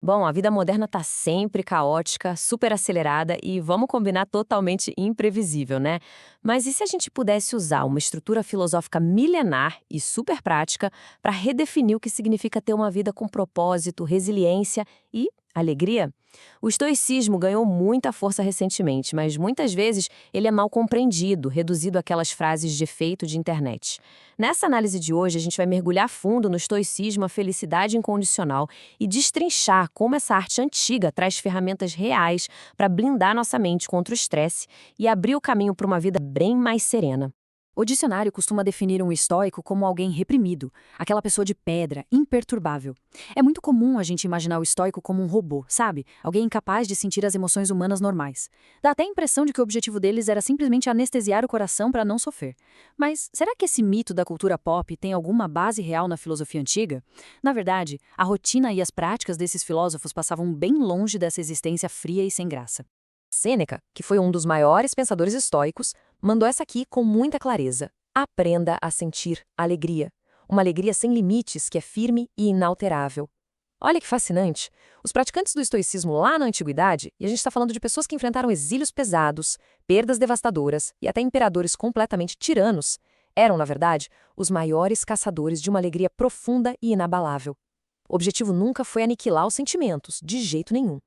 Bom, a vida moderna tá sempre caótica, super acelerada e, vamos combinar, totalmente imprevisível, né? Mas e se a gente pudesse usar uma estrutura filosófica milenar e super prática para redefinir o que significa ter uma vida com propósito, resiliência e alegria? O estoicismo ganhou muita força recentemente, mas muitas vezes ele é mal compreendido, reduzido àquelas frases de efeito de internet. Nessa análise de hoje, a gente vai mergulhar fundo no estoicismo, a felicidade incondicional e destrinchar como essa arte antiga traz ferramentas reais para blindar nossa mente contra o estresse e abrir o caminho para uma vida bem mais serena. O dicionário costuma definir um estoico como alguém reprimido, aquela pessoa de pedra, imperturbável. É muito comum a gente imaginar o estoico como um robô, sabe? Alguém incapaz de sentir as emoções humanas normais. Dá até a impressão de que o objetivo deles era simplesmente anestesiar o coração para não sofrer. Mas será que esse mito da cultura pop tem alguma base real na filosofia antiga? Na verdade, a rotina e as práticas desses filósofos passavam bem longe dessa existência fria e sem graça. Sêneca, que foi um dos maiores pensadores estoicos, mandou essa aqui com muita clareza. Aprenda a sentir alegria. Uma alegria sem limites que é firme e inalterável. Olha que fascinante. Os praticantes do estoicismo lá na antiguidade, e a gente está falando de pessoas que enfrentaram exílios pesados, perdas devastadoras e até imperadores completamente tiranos, eram, na verdade, os maiores caçadores de uma alegria profunda e inabalável. O objetivo nunca foi aniquilar os sentimentos, de jeito nenhum.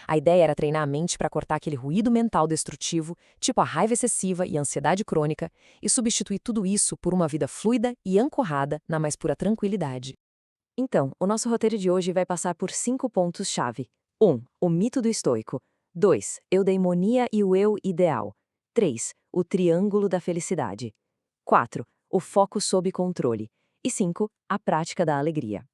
A ideia era treinar a mente para cortar aquele ruído mental destrutivo, tipo a raiva excessiva e a ansiedade crônica, e substituir tudo isso por uma vida fluida e ancorada na mais pura tranquilidade. Então, o nosso roteiro de hoje vai passar por 5 pontos-chave. 1. O mito do estoico. 2. Eudeimonia e o eu ideal. 3. O triângulo da felicidade. 4. O foco sob controle. E 5. A prática da alegria.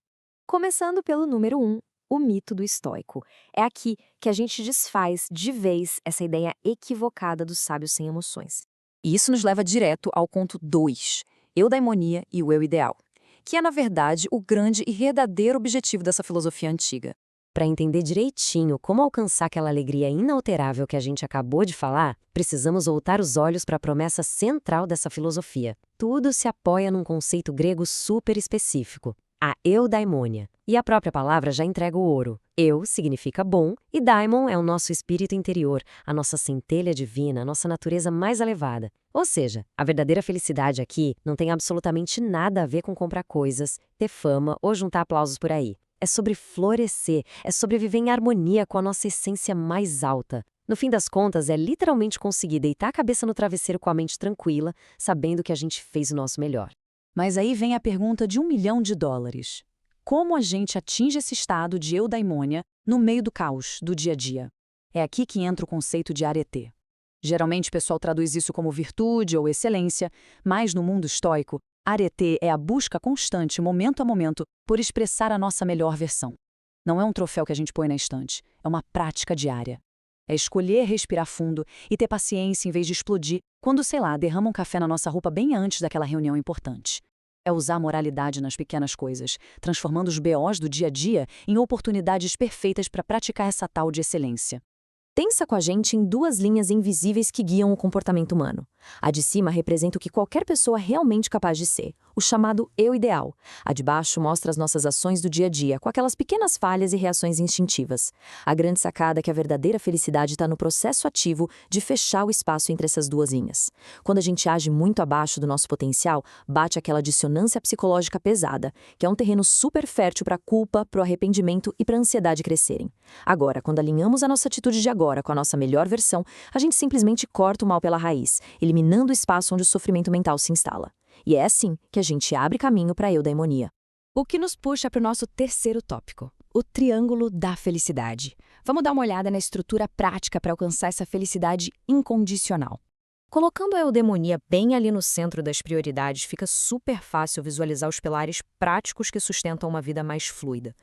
Começando pelo número 1, o mito do estoico. É aqui que a gente desfaz de vez essa ideia equivocada dos sábios sem emoções. E isso nos leva direto ao ponto 2, eudaimonia e o eu ideal, que é, na verdade, o grande e verdadeiro objetivo dessa filosofia antiga. Para entender direitinho como alcançar aquela alegria inalterável que a gente acabou de falar, precisamos voltar os olhos para a promessa central dessa filosofia. Tudo se apoia num conceito grego super específico, a eudaimonia. E a própria palavra já entrega o ouro. Eu significa bom e daimon é o nosso espírito interior, a nossa centelha divina, a nossa natureza mais elevada. Ou seja, a verdadeira felicidade aqui não tem absolutamente nada a ver com comprar coisas, ter fama ou juntar aplausos por aí. É sobre florescer, é sobre viver em harmonia com a nossa essência mais alta. No fim das contas, é literalmente conseguir deitar a cabeça no travesseiro com a mente tranquila, sabendo que a gente fez o nosso melhor. Mas aí vem a pergunta de US$ 1 milhão. Como a gente atinge esse estado de eudaimonia no meio do caos do dia a dia? É aqui que entra o conceito de arete. Geralmente o pessoal traduz isso como virtude ou excelência, mas no mundo estoico, arete é a busca constante, momento a momento, por expressar a nossa melhor versão. Não é um troféu que a gente põe na estante, é uma prática diária. É escolher respirar fundo e ter paciência em vez de explodir quando, sei lá, derrama um café na nossa roupa bem antes daquela reunião importante. É usar a moralidade nas pequenas coisas, transformando os BOs do dia a dia em oportunidades perfeitas para praticar essa tal de excelência. Pensa com a gente em 2 linhas invisíveis que guiam o comportamento humano. A de cima representa o que qualquer pessoa é realmente capaz de ser, o chamado eu ideal. A de baixo mostra as nossas ações do dia a dia, com aquelas pequenas falhas e reações instintivas. A grande sacada é que a verdadeira felicidade está no processo ativo de fechar o espaço entre essas 2 linhas. Quando a gente age muito abaixo do nosso potencial, bate aquela dissonância psicológica pesada, que é um terreno super fértil para a culpa, para o arrependimento e para a ansiedade crescerem. Agora, quando alinhamos a nossa atitude de agora com a nossa melhor versão, a gente simplesmente corta o mal pela raiz, eliminando o espaço onde o sofrimento mental se instala. E é assim que a gente abre caminho para a eudaimonia. O que nos puxa para o nosso terceiro tópico, o triângulo da felicidade. Vamos dar uma olhada na estrutura prática para alcançar essa felicidade incondicional. Colocando a eudemonia bem ali no centro das prioridades, fica super fácil visualizar os pilares práticos que sustentam uma vida mais fluida.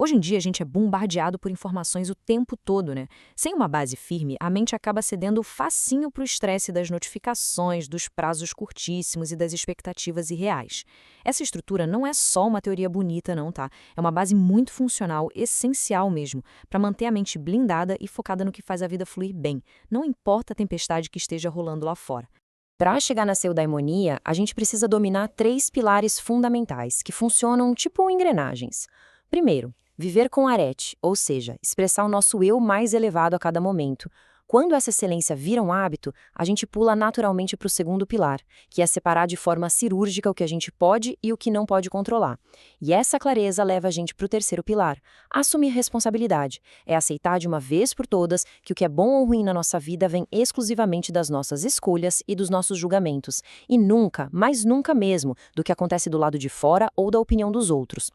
Hoje em dia, a gente é bombardeado por informações o tempo todo, né? Sem uma base firme, a mente acaba cedendo facinho para o estresse das notificações, dos prazos curtíssimos e das expectativas irreais. Essa estrutura não é só uma teoria bonita, não, tá? É uma base muito funcional, essencial mesmo, para manter a mente blindada e focada no que faz a vida fluir bem, não importa a tempestade que esteja rolando lá fora. Para chegar na eudaimonia, a gente precisa dominar 3 pilares fundamentais, que funcionam tipo engrenagens. Primeiro, Viver com arete, ou seja, expressar o nosso eu mais elevado a cada momento. Quando essa excelência vira um hábito, a gente pula naturalmente para o segundo pilar, que é separar de forma cirúrgica o que a gente pode e o que não pode controlar. E essa clareza leva a gente para o terceiro pilar, assumir responsabilidade. É aceitar de uma vez por todas que o que é bom ou ruim na nossa vida vem exclusivamente das nossas escolhas e dos nossos julgamentos, e nunca, mas nunca mesmo, do que acontece do lado de fora ou da opinião dos outros.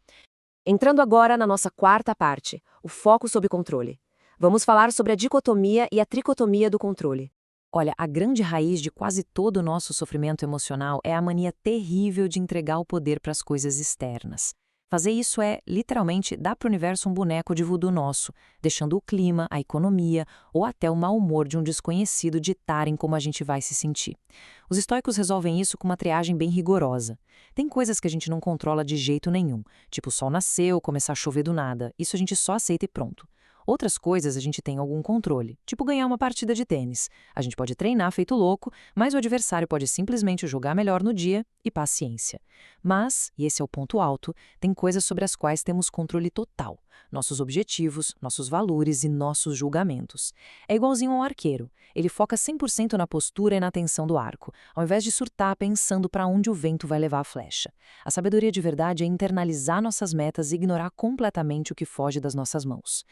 Entrando agora na nossa quarta parte, o foco sob controle. Vamos falar sobre a dicotomia e a tricotomia do controle. Olha, a grande raiz de quase todo o nosso sofrimento emocional é a mania terrível de entregar o poder para as coisas externas. Fazer isso é, literalmente, dar para o universo um boneco de voodoo nosso, deixando o clima, a economia ou até o mau humor de um desconhecido ditarem como a gente vai se sentir. Os estoicos resolvem isso com uma triagem bem rigorosa. Tem coisas que a gente não controla de jeito nenhum, tipo o sol nasceu, começar a chover do nada. Isso a gente só aceita e pronto. Outras coisas a gente tem algum controle, tipo ganhar uma partida de tênis. A gente pode treinar feito louco, mas o adversário pode simplesmente jogar melhor no dia e paciência. Mas, e esse é o ponto alto, tem coisas sobre as quais temos controle total. Nossos objetivos, nossos valores e nossos julgamentos. É igualzinho ao arqueiro. Ele foca 100% na postura e na tensão do arco, ao invés de surtar pensando para onde o vento vai levar a flecha. A sabedoria de verdade é internalizar nossas metas e ignorar completamente o que foge das nossas mãos.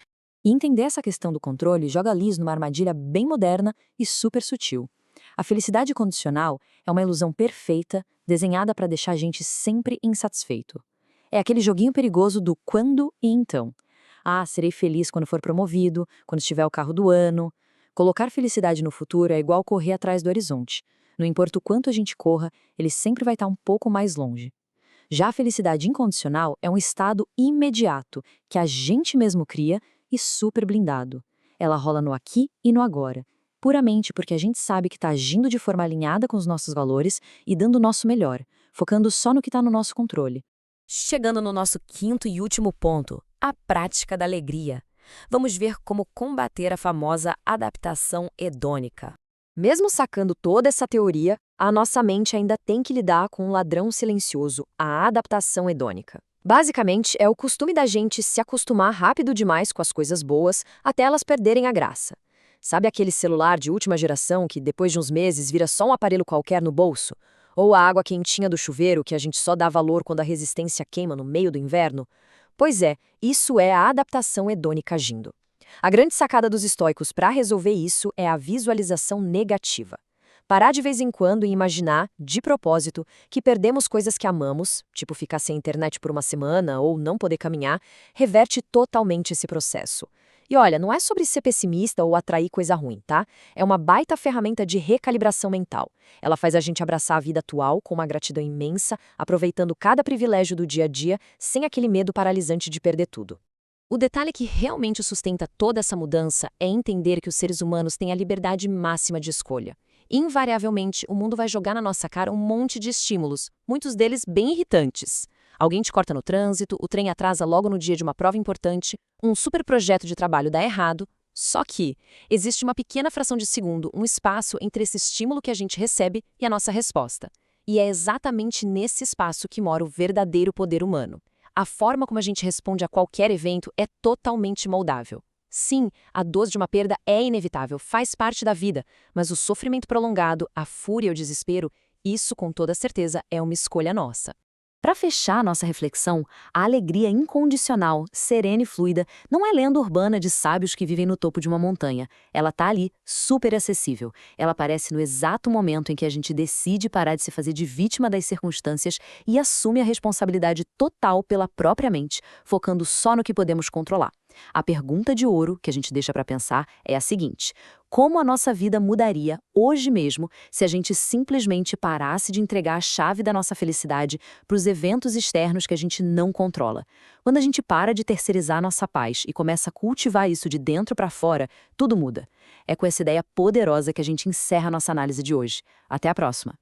E entender essa questão do controle joga Liz numa armadilha bem moderna e super sutil. A felicidade condicional é uma ilusão perfeita, desenhada para deixar a gente sempre insatisfeito. É aquele joguinho perigoso do quando e então. Ah, serei feliz quando for promovido, quando estiver o carro do ano. Colocar felicidade no futuro é igual correr atrás do horizonte. Não importa o quanto a gente corra, ele sempre vai estar um pouco mais longe. Já a felicidade incondicional é um estado imediato, que a gente mesmo cria e super blindado. Ela rola no aqui e no agora, puramente porque a gente sabe que está agindo de forma alinhada com os nossos valores e dando o nosso melhor, focando só no que está no nosso controle. Chegando no nosso quinto e último ponto, a prática da alegria. Vamos ver como combater a famosa adaptação hedônica. Mesmo sacando toda essa teoria, a nossa mente ainda tem que lidar com um ladrão silencioso, a adaptação hedônica. Basicamente, é o costume da gente se acostumar rápido demais com as coisas boas até elas perderem a graça. Sabe aquele celular de última geração que depois de uns meses vira só um aparelho qualquer no bolso? Ou a água quentinha do chuveiro que a gente só dá valor quando a resistência queima no meio do inverno? Pois é, isso é a adaptação hedônica agindo. A grande sacada dos estoicos para resolver isso é a visualização negativa. Parar de vez em quando e imaginar, de propósito, que perdemos coisas que amamos, tipo ficar sem internet por uma semana ou não poder caminhar, reverte totalmente esse processo. E olha, não é sobre ser pessimista ou atrair coisa ruim, tá? É uma baita ferramenta de recalibração mental. Ela faz a gente abraçar a vida atual com uma gratidão imensa, aproveitando cada privilégio do dia a dia, sem aquele medo paralisante de perder tudo. O detalhe que realmente sustenta toda essa mudança é entender que os seres humanos têm a liberdade máxima de escolha. Invariavelmente, o mundo vai jogar na nossa cara um monte de estímulos, muitos deles bem irritantes. Alguém te corta no trânsito, o trem atrasa logo no dia de uma prova importante, um super projeto de trabalho dá errado. Só que existe uma pequena fração de segundo, um espaço entre esse estímulo que a gente recebe e a nossa resposta. E é exatamente nesse espaço que mora o verdadeiro poder humano. A forma como a gente responde a qualquer evento é totalmente moldável. Sim, a dor de uma perda é inevitável, faz parte da vida, mas o sofrimento prolongado, a fúria e o desespero, isso com toda certeza é uma escolha nossa. Para fechar a nossa reflexão, a alegria incondicional, serena e fluida, não é lenda urbana de sábios que vivem no topo de uma montanha. Ela está ali, super acessível. Ela aparece no exato momento em que a gente decide parar de se fazer de vítima das circunstâncias e assume a responsabilidade total pela própria mente, focando só no que podemos controlar. A pergunta de ouro que a gente deixa para pensar é a seguinte: como a nossa vida mudaria hoje mesmo se a gente simplesmente parasse de entregar a chave da nossa felicidade para os eventos externos que a gente não controla? Quando a gente para de terceirizar a nossa paz e começa a cultivar isso de dentro para fora, tudo muda. É com essa ideia poderosa que a gente encerra a nossa análise de hoje. Até a próxima!